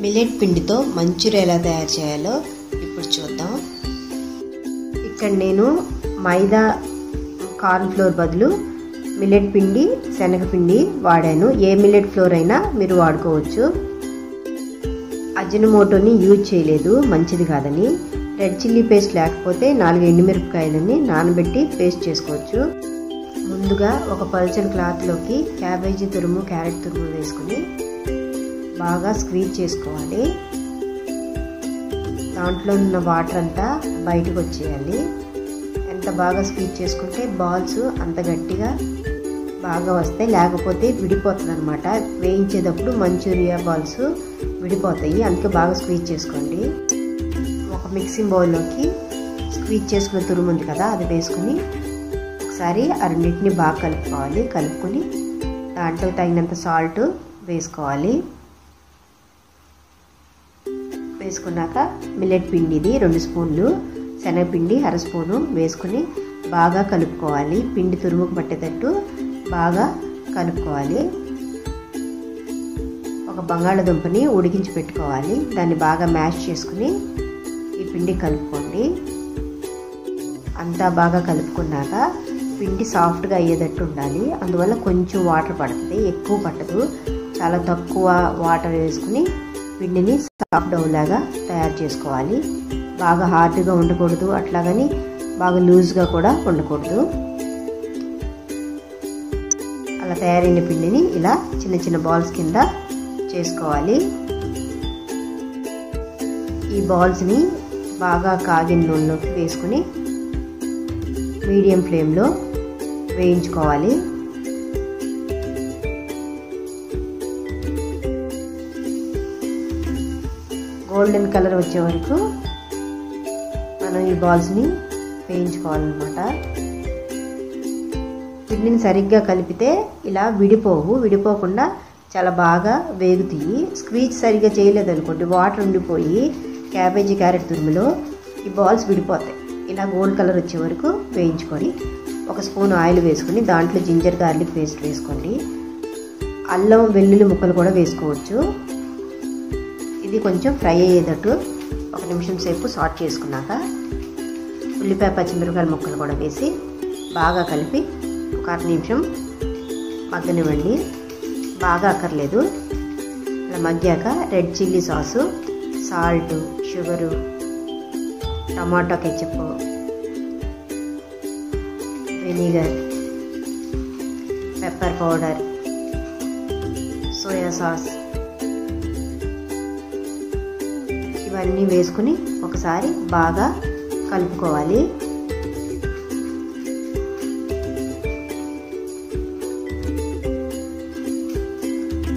Millet పిండితో Manchuria ఎలా తయారు చేయాలో ఇప్పుడు చూద్దాం. ఇక్కడ నేను మైదా కార్న్ ఫ్లోర్ బదులు మిల్లెట్ పిండి శనగపిండి వాడాను. ఏ మిల్లెట్ ఫ్లోర్ అయినా మీరు వాడుకోవచ్చు. అజినోమోటోని యూజ్ చేయలేదు, మంచిది కాదని. రెడ్ చిల్లీ పేస్ట్ లేకపోతే 4 ఎండుమిరపకాయలని నానబెట్టి పేస్ట్ చేసుకోవచ్చు. ముందుగా ఒక పల్చని క్లాత్లోకి క్యాబేజీ తురుము, క్యారెట్ తురుము వేసుకుని బాగా స్క్వీజ్ చేసుకోవాలి. దాంట్లో ఉన్న వాటర్ అంతా బయటకు వచ్చేయాలి. ఎంత బాగా స్క్వీజ్ చేసుకుంటే బాల్స్ అంత గట్టిగా బాగా వస్తాయి, లేకపోతే విడిపోతుంది అనమాట. వేయించేటప్పుడు మంచూరియా బాల్స్ విడిపోతాయి, అందుకే బాగా స్క్వీజ్ చేసుకోండి. ఒక మిక్సింగ్ బౌల్లోకి స్క్వీజ్ చేసుకున్న తురుము ఉంది కదా, అది వేసుకుని ఒకసారి ఆ రెండింటిని బాగా కలుపుకోవాలి. కలుపుకొని దాంట్లో తగినంత సాల్ట్ వేసుకోవాలి. వేసుకున్నాక మిల్లెట్ పిండి ఇది 2 స్పూన్లు, శనగపిండి 1/2 స్పూను వేసుకుని బాగా కలుపుకోవాలి. పిండి తురుముకు పట్టేటట్టు బాగా కలుపుకోవాలి. ఒక బంగాళదుంపని ఉడికించి పెట్టుకోవాలి. దాన్ని బాగా మ్యాష్ చేసుకుని ఈ పిండి కలుపుకోండి. అంతా బాగా కలుపుకున్నాక పిండి సాఫ్ట్గా అయ్యేటట్టు ఉండాలి. అందువల్ల కొంచెం వాటర్ పడుతుంది, ఎక్కువ పట్టదు. చాలా తక్కువ వాటర్ వేసుకుని పిండిని సాఫ్ట్ డౌ లాగా తయారు చేసుకోవాలి. బాగా హార్డ్గా ఉండకూడదు, అట్లాగని బాగా లూజ్గా కూడా ఉండకూడదు. అలా తయారైన పిండిని ఇలా చిన్న చిన్న బాల్స్ కింద చేసుకోవాలి. ఈ బాల్స్ని బాగా కాగిన నూనెలోకి వేసుకుని మీడియం ఫ్లేమ్లో వేయించుకోవాలి. గోల్డెన్ కలర్ వచ్చే వరకు మనం ఈ బాల్స్ని వేయించుకోవాలన్నమాట. పిండిని సరిగ్గా కలిపితే ఇలా విడిపోకుండా చాలా బాగా వేగుతాయి. స్క్వీజ్ సరిగ్గా చేయలేదనుకోండి, వాటర్ ఉండిపోయి క్యాబేజీ క్యారెట్ తురుములో ఈ బాల్స్ విడిపోతాయి. ఇలా గోల్డ్ కలర్ వచ్చే వరకు వేయించుకొని 1 స్పూన్ ఆయిల్ వేసుకుని దాంట్లో జింజర్ గార్లిక్ పేస్ట్ వేసుకోండి. అల్లం వెల్లుల్లి ముక్కలు కూడా వేసుకోవచ్చు. ఇది కొంచెం ఫ్రై అయ్యేటట్టు 1 నిమిషం సేపు సాట్ చేసుకున్నాక ఉల్లిపాయ పచ్చిమిరపకాయల ముక్కలు కూడా వేసి బాగా కలిపి 1 నిమిషం మగ్గనివ్వండి. బాగా అక్కర్లేదు. ఇలా మగ్గాక red chilli sauce, salt, sugar, tomato ketchup, vinegar, pepper powder, soya sauce ఇవన్నీ వేసుకుని ఒకసారి బాగా కలుపుకోవాలి.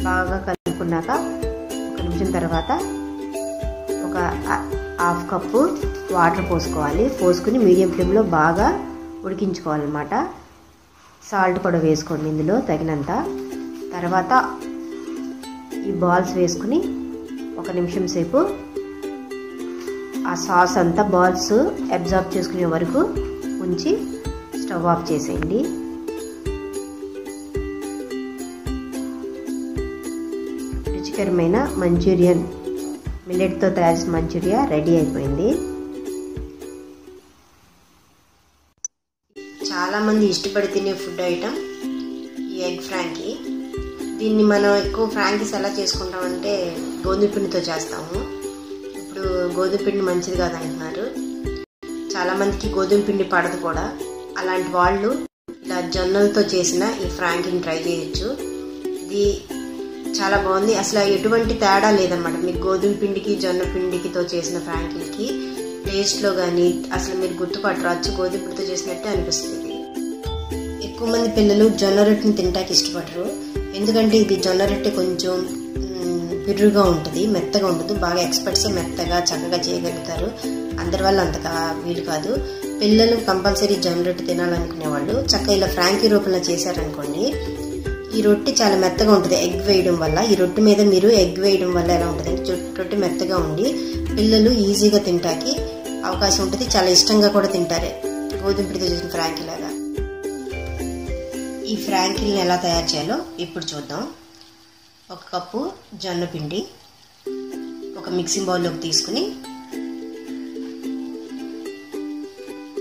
బాగా కలుపుకున్నాక 1 నిమిషం తర్వాత ఒక 1/2 కప్పు వాటర్ పోసుకుని మీడియం ఫ్లేమ్లో బాగా ఉడికించుకోవాలన్నమాట. సాల్ట్ కూడా వేసుకోండి ఇందులో తగినంత. తర్వాత ఈ బాల్స్ వేసుకుని 1 నిమిషం సేపు ఆ సాస్ అంతా బాల్స్ అబ్జార్బ్ చేసుకునే వరకు ఉంచి స్టవ్ ఆఫ్ చేసేయండి. రుచికరమైన మంచూరియన్, మిల్లెట్తో తయారు చేసిన మంచూరియా రెడీ అయిపోయింది. చాలామంది ఇష్టపడి తినే ఫుడ్ ఐటమ్ ఈ ఎగ్ ఫ్రాంకీ. దీన్ని మనం ఎక్కువ ఫ్రాంకీస్ ఎలా చేసుకుంటామంటే గోధుమ పిండితో చేస్తాము. ఇప్పుడు గోధుమ పిండి మంచిది కాదంటున్నారు. చాలామందికి గోధుమ పిండి పడదు కూడా. అలాంటి వాళ్ళు ఇలా జొన్నలతో చేసిన ఈ ఫ్రాంకీని ట్రై చేయొచ్చు. ఇది చాలా బాగుంది. అసలు ఎటువంటి తేడా లేదనమాట. మీకు గోధుమ పిండికి జొన్న పిండికితో చేసిన ఫ్రాంకీకి టేస్ట్లో కానీ అసలు మీరు గుర్తుపట్టరాచ్చు. గోధుమ పిండితో చేసినట్టే అనిపిస్తుంది. ఎక్కువ మంది పిల్లలు జొన్న రొట్టెని తింటానికి ఇష్టపడరు. ఎందుకంటే ఇది జొన్న రొట్టె కొంచెం బిర్రుగా ఉంటుంది, మెత్తగా ఉంటుంది. బాగా ఎక్స్పర్ట్సే మెత్తగా చక్కగా చేయగలుగుతారు. అందరి వల్ల అంతగా వీలు కాదు. పిల్లలు కంపల్సరీ జొన్న రొట్టె తినాలనుకునే వాళ్ళు చక్కగా ఇలా ఫ్రాంకీ రూపంలో చేశారనుకోండి, ఈ రొట్టె చాలా మెత్తగా ఉంటుంది ఎగ్ వేయడం వల్ల. ఈ రొట్టె మీద మీరు ఎగ్ వేయడం వల్ల ఎలా ఉంటుందంటే రొట్టె మెత్తగా ఉండి పిల్లలు ఈజీగా తింటాకి అవకాశం ఉంటుంది. చాలా ఇష్టంగా కూడా తింటారు గోధుమ పిండితో చేసిన ఫ్రాంకీ లాగా. ఈ ఫ్రాంకీని ఎలా తయారు చేయాలో ఇప్పుడు చూద్దాం. 1 కప్పు జొన్న పిండి, ఒక మిక్సింగ్ బౌల్లోకి తీసుకుని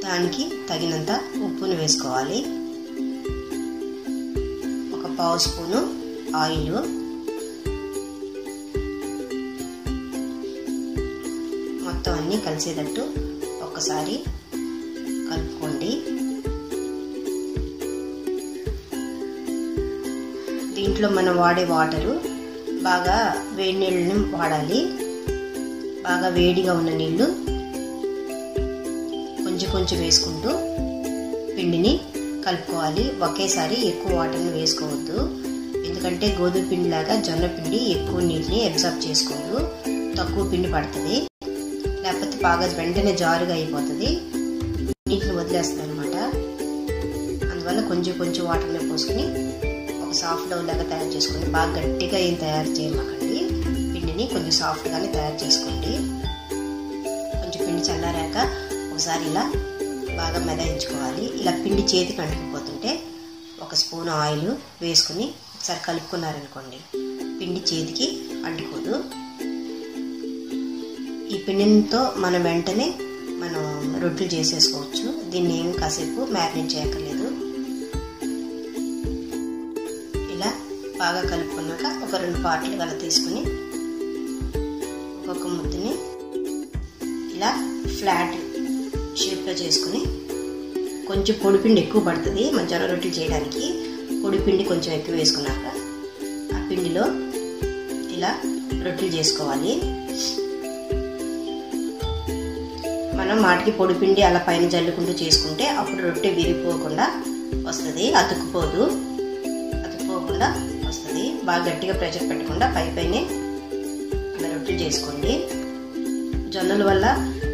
దానికి తగినంత ఉప్పును వేసుకోవాలి. ఒక పావు స్పూను ఆయిల్, మొత్తం అన్నీ కలిసేటట్టు ఒక్కసారి కలుపుకోండి. దీంట్లో మనం వాడే వాటరు బాగా వేడి నీళ్ళని వాడాలి. బాగా వేడిగా ఉన్న నీళ్లు కొంచెం వేసుకుంటూ పిండిని కలుపుకోవాలి. ఒకేసారి ఎక్కువ వాటర్ని వేసుకోవద్దు, ఎందుకంటే గోధుమ పిండి లాగా జొన్న పిండి ఎక్కువ నీటిని అబ్జర్వ్ చేసుకోదు, తక్కువ పిండి పడుతుంది. లేకపోతే బాగా వెంటనే జారుగా అయిపోతుంది, నీటిని వదిలేస్తుంది అనమాట. అందువల్ల కొంచెం వాటర్ని పోసుకుని ఒక సాఫ్ట్ డౌ లాగా తయారు చేసుకోండి. బాగా గట్టిగా ఏం తయారు చేయమాకండి, పిండిని కొంచెం సాఫ్ట్గానే తయారు చేసుకోండి. కొంచెం పిండి చల్లారాక ఒకసారి ఇలా బాగా మెదాయించుకోవాలి. ఇలా పిండి చేతికి అంటుకుపోతుంటే ఒక స్పూన్ ఆయిల్ వేసుకుని ఒకసారి కలుపుకున్నారనుకోండి, పిండి చేతికి అంటుకోదు. ఈ పిండితో మనం వెంటనే రొట్టెలు చేసేసుకోవచ్చు. దీన్ని ఏం కాసేపు మ్యారినేట్ చేయక్కర్లేదు. ఇలా బాగా కలుపుకున్నాక ఒక 2 పార్ట్లు గల తీసుకుని ఒక్కొక్క ముద్దని ఇలా ఫ్లాట్ షేప్లో చేసుకుని, కొంచెం పొడిపిండి ఎక్కువ పడుతుంది మన జొన్న రొట్టెలు చేయడానికి. పొడిపిండి కొంచెం ఎక్కువ వేసుకున్నాక ఆ పిండిలో ఇలా రొట్టెలు చేసుకోవాలి. మనం మాటికి పొడిపిండి అలా పైన జల్లుకుంటూ చేసుకుంటే అప్పుడు రొట్టె విరిగిపోకుండా వస్తుంది, అతుక్కుపోకుండా వస్తుంది. బాగా గట్టిగా ప్రెషర్ పెట్టకుండా పైనే అలా రొట్టెలు చేసుకోండి. జొన్నల వల్ల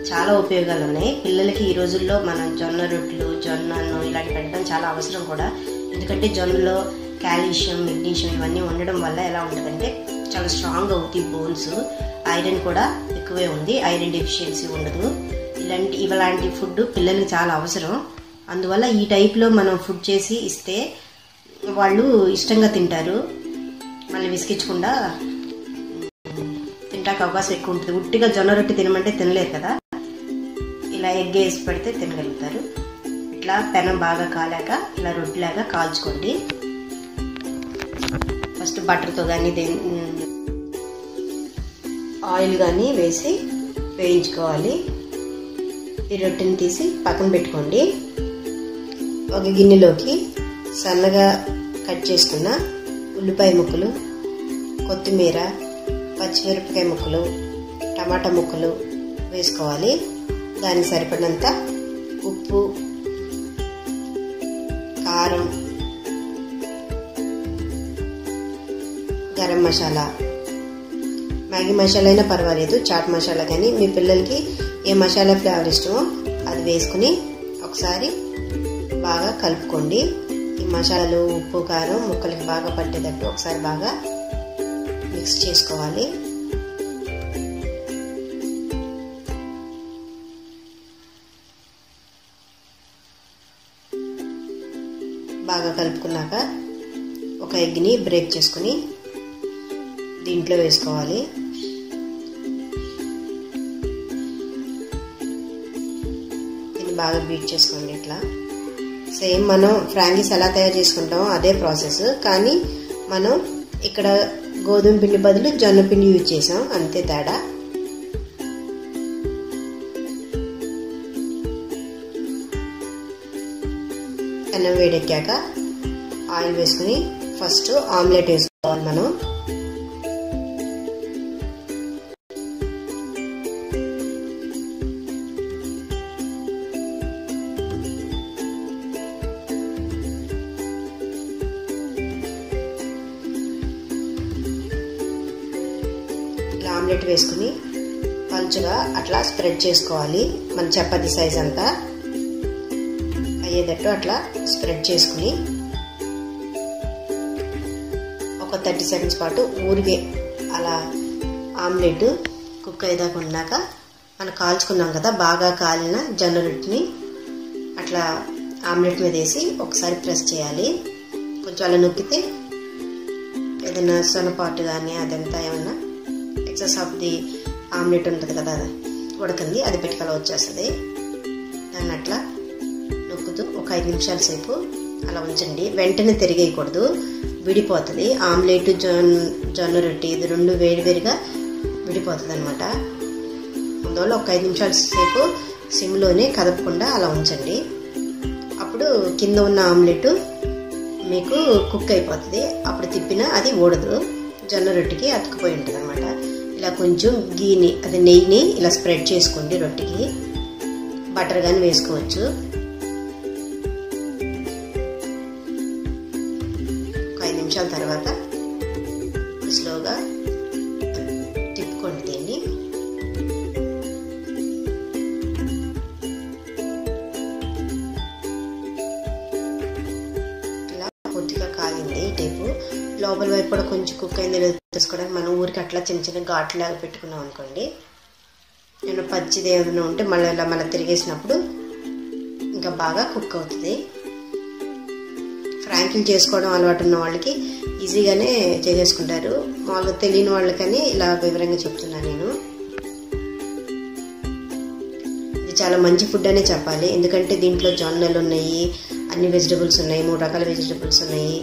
చాలా ఉపయోగాలు ఉన్నాయి. పిల్లలకి ఈ రోజుల్లో మనం జొన్న రొట్టెలు, జొన్న అన్నం ఇలాంటి పెట్టడం చాలా అవసరం కూడా. ఎందుకంటే జొన్నలో కాల్షియం, మెగ్నీషియం ఇవన్నీ ఉండడం వల్ల ఎలా ఉంటుందంటే చాలా స్ట్రాంగ్ అవుతాయి బోన్స్. ఐరన్ కూడా ఎక్కువే ఉంది, ఐరన్ డెఫిషియన్సీ ఉండదు. ఇలాంటి ఫుడ్ పిల్లలకి చాలా అవసరం. అందువల్ల ఈ టైప్లో మనం ఫుడ్ చేసి ఇస్తే వాళ్ళు ఇష్టంగా తింటారు, మళ్ళీ విసిగించకుండా తింటాక అవకాశం ఎక్కువ ఉంటుంది. ఉట్టిగా జొన్న రొట్టె తినమంటే తినలేరు కదా, ఇలా ఎగ్ వేసి పెడితే తినగలుగుతారు. ఇట్లా పెనం బాగా కాలాక ఇలా రొట్టెలాగా కాల్చుకోండి. ఫస్ట్ బటర్తో కానీ ఆయిల్ కానీ వేసి వేయించుకోవాలి. ఈ రొట్టెని తీసి పక్కన పెట్టుకోండి. ఒక గిన్నెలోకి సన్నగా కట్ చేసుకున్న ఉల్లిపాయ ముక్కలు, కొత్తిమీర, పచ్చిమిరపకాయ ముక్కలు, టమాటా ముక్కలు వేసుకోవాలి. దానికి సరిపడినంత ఉప్పు, కారం, గరం మసాలా, మ్యాగీ మసాలా అయినా పర్వాలేదు, చాట్ మసాలా కానీ మీ పిల్లలకి ఏ మసాలా ఫ్లేవర్ ఇష్టమో అది వేసుకుని ఒకసారి బాగా కలుపుకోండి. ఈ మసాలాలు, ఉప్పు, కారం ముక్కలకి బాగా పట్టేటట్టు ఒకసారి బాగా మిక్స్ చేసుకోవాలి. బాగా కలుపుకున్నాక ఒక ఎగ్ని బ్రేక్ చేసుకుని దీంట్లో వేసుకోవాలి. దీన్ని బాగా బీట్ చేసుకోండి. ఇట్లా సేమ్ మనం ఫ్రాంగీస్ ఎలా తయారు చేసుకుంటామో అదే ప్రాసెస్, కానీ మనం ఇక్కడ గోధుమ పిండి బదులు జొన్న పిండి యూజ్ చేసాం, అంతే తేడా. అన్నం వేడెక్కాక ఆయిల్ వేసుకుని ఫస్ట్ ఆమ్లెట్ వేసుకోవాలి మనం. ఆమ్లెట్ వేసుకుని పలుచగా అట్లా స్ప్రెడ్ చేసుకోవాలి. మన చపాతీ సైజ్ అంతా అయ్యేటట్టు అట్లా స్ప్రెడ్ చేసుకుని ఒక 30 సెకండ్స్ పాటు ఊరికే అలా ఆమ్లెట్ కుక్ అయ్యేదాకా ఉన్నాక మనం కాల్చుకున్నాం కదా బాగా కాలిన జొన్న రొట్టెని అట్లా ఆమ్లెట్ మీద వేసి ఒకసారి ప్రెస్ చేయాలి. కొంచెం అలా నొక్కితే ఏదైనా సొనపాటు కానీ అదంతా ఏమన్నా ఎక్సెస్ ఆఫ్ ది ఆమ్లెట్ ఉంటుంది కదా ఉడకంది, అది పెట్టుకల వచ్చేస్తుంది. దాన్ని అట్లా నొక్కుతూ ఒక 5 నిమిషాల సేపు అలా ఉంచండి. వెంటనే తిరిగేయకూడదు, విడిపోతుంది. ఆమ్లెట్ జొన్న రొట్టె ఇది 2 వేడివేడిగా విడిపోతుంది అనమాట. అందువల్ల ఒక 5 నిమిషాల సేపు సిమ్లోనే కదపకుండా అలా ఉంచండి. అప్పుడు కింద ఉన్న ఆమ్లెట్ మీకు కుక్ అయిపోతుంది. అప్పుడు తిప్పినా అది ఊడదు, జొన్న రొట్టెకి అతుక్కుపోయి ఉంటుంది అనమాట. ఇలా కొంచెం గీని అదే నెయ్యిని ఇలా స్ప్రెడ్ చేసుకోండి. రొట్టెకి బటర్ కానీ వేసుకోవచ్చు. ఒక 5 నిమిషాల తర్వాత స్లోగా తిప్పుకోండి దీన్ని. ఇలా కొద్దిగా కాగింది ఈ టైపు. లోపల వైపు కూడా కొంచెం కుక్ అయింది లేదో తెలుసుకోవడానికి మనం ఊరికి అట్లా చిన్న చిన్న ఘాట్లాగా పెట్టుకున్నాం అనుకోండి. నేను పచ్చిది ఏదైనా ఉంటే మళ్ళీ తిరిగేసినప్పుడు ఇంకా బాగా కుక్ అవుతుంది. ఫ్రాంకీలు చేసుకోవడం అలవాటు ఉన్న వాళ్ళకి ఈజీగానే చేసేసుకుంటారు. మామూలుగా తెలియని వాళ్ళకని ఇలా వివరంగా చెప్తున్నాను నేను. ఇది చాలా మంచి ఫుడ్ అనే చెప్పాలి, ఎందుకంటే దీంట్లో జొన్నలు ఉన్నాయి, అన్ని వెజిటబుల్స్ ఉన్నాయి, 3 రకాల వెజిటబుల్స్ ఉన్నాయి,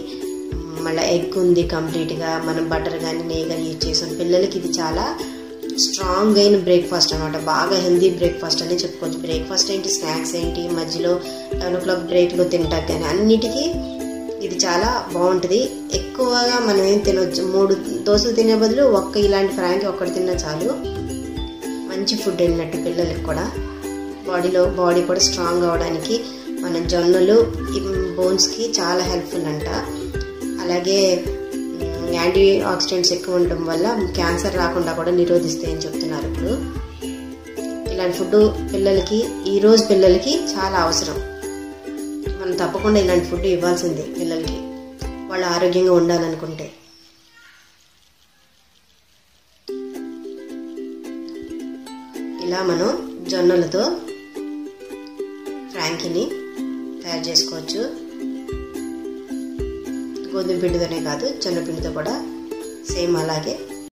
మళ్ళీ ఎగ్ ఉంది కంప్లీట్గా. మనం బటర్ కానీ నెయ్యి కానీ యూజ్ చేసాం. పిల్లలకి ఇది చాలా స్ట్రాంగ్ అయిన బ్రేక్ఫాస్ట్ అనమాట. బాగా హెల్దీ బ్రేక్ఫాస్ట్ అని చెప్పుకోవచ్చు. బ్రేక్ఫాస్ట్ ఏంటి, స్నాక్స్ ఏంటి, మధ్యలో 11 o'clock బ్రేక్లో తింటాక కానీ అన్నిటికీ ఇది చాలా బాగుంటుంది. ఎక్కువగా మనం ఏం తినొచ్చు, 3 దోశలు తినే బదులు ఇలాంటి ఫ్రాంకీ ఒక్కటి తిన్నా చాలు. మంచి ఫుడ్ వెళ్ళినట్టు పిల్లలకి కూడా. బాడీ కూడా స్ట్రాంగ్ అవడానికి మన జొన్నలు బోన్స్కి చాలా హెల్ప్ఫుల్ అంట. అలాగే యాంటీ ఆక్సిడెంట్స్ ఎక్కువ ఉండటం వల్ల క్యాన్సర్ రాకుండా కూడా నిరోధిస్తాయని చెప్తున్నారు. ఇప్పుడు ఇలాంటి ఫుడ్ ఈరోజు పిల్లలకి చాలా అవసరం. మనం తప్పకుండా ఇలాంటి ఫుడ్ ఇవ్వాల్సిందే పిల్లలకి, వాళ్ళు ఆరోగ్యంగా ఉండాలనుకుంటే. ఇలా మనం జొన్నలతో ఫ్రాంకీని తయారు చేసుకోవచ్చు. గోధుమ పిండితోనే కాదు, జొన్న పిండితో కూడా సేమ్ అలాగే